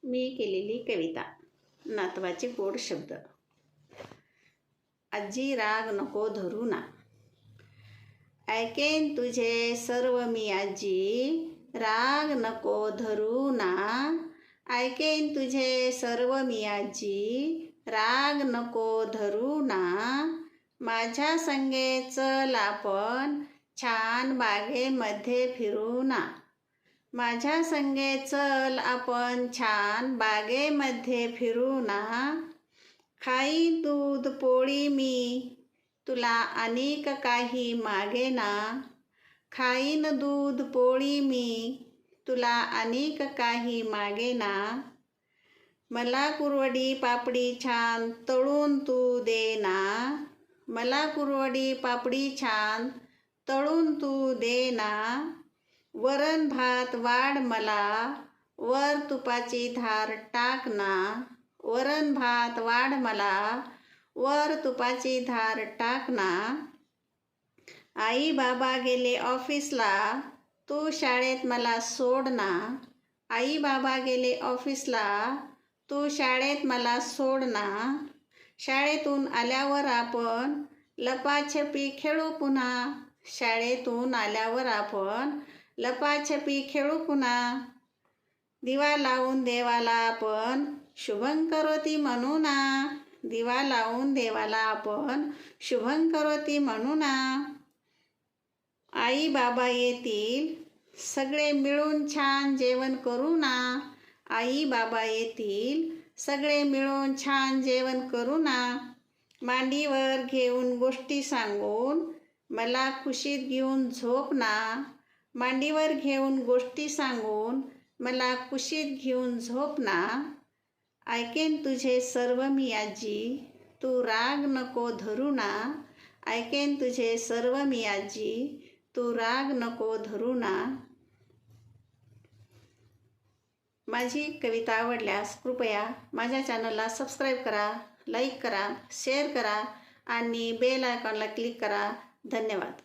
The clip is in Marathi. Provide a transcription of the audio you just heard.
मी केलेली कविता. नातवाचे गोड शब्द. आजी राग नको धरू ना, ऐकेन तुझे सर्व मी आजी. राग नको धरू ना, ऐकेन तुझे सर्व मी आजी. राग नको धरू ना, माझ्या संगे चल आपण छान बागेमध्ये फिरू ना. माझ्या संगे चल आपण छान बागेमध्ये फिरू ना. खाईन दूध पोळी मी तुला अनेक काही मागे ना. खाईन दूध पोळी मी तुला अनेक काही मागे ना. मला कुरवडी पापडी छान तळून तू दे ना. मला कुरवडी पापडी छान तळून तू दे ना. वरण भात वाढ मला वर तुपाची धार टाक ना. वरण भात वाढ मला वर तुपाची धार टाक ना. आई बाबा गेले ऑफिसला तू शाळेत मला सोड ना. आई बाबा गेले ऑफिसला तू शाळेत मला सोड ना. शाळेतून आल्यावर आपण लपाछपी खेळू पुन्हा. शाळेतून आल्यावर आपण लपाछपी खेळू पुन्हा. दिवा लावून देवाला आपण शुभंकरोती म्हणू ना. दिवा लावून देवाला आपण शुभंकरोती म्हणू ना. आई बाबा येतील सगळे मिळून छान जेवण करू ना. आई बाबा येतील सगळे मिळून छान जेवण करू ना. मांडीवर घेऊन गोष्टी सांगून मला खुशीत घेऊन झोप ना. मांडीवर घेऊन गोष्टी सांगून मला कुशीत घेऊन झोप ना. ऐकेन तुझे सर्व मी आजी तू राग नको धरू ना. ऐकेन तुझे सर्व मी आजी तू राग नको धरू ना. माझी कविता आवडल्यास कृपया माझ्या चॅनलला सबस्क्राईब करा, लाईक करा, शेअर करा आणि बेल आयकॉनला क्लिक करा. धन्यवाद.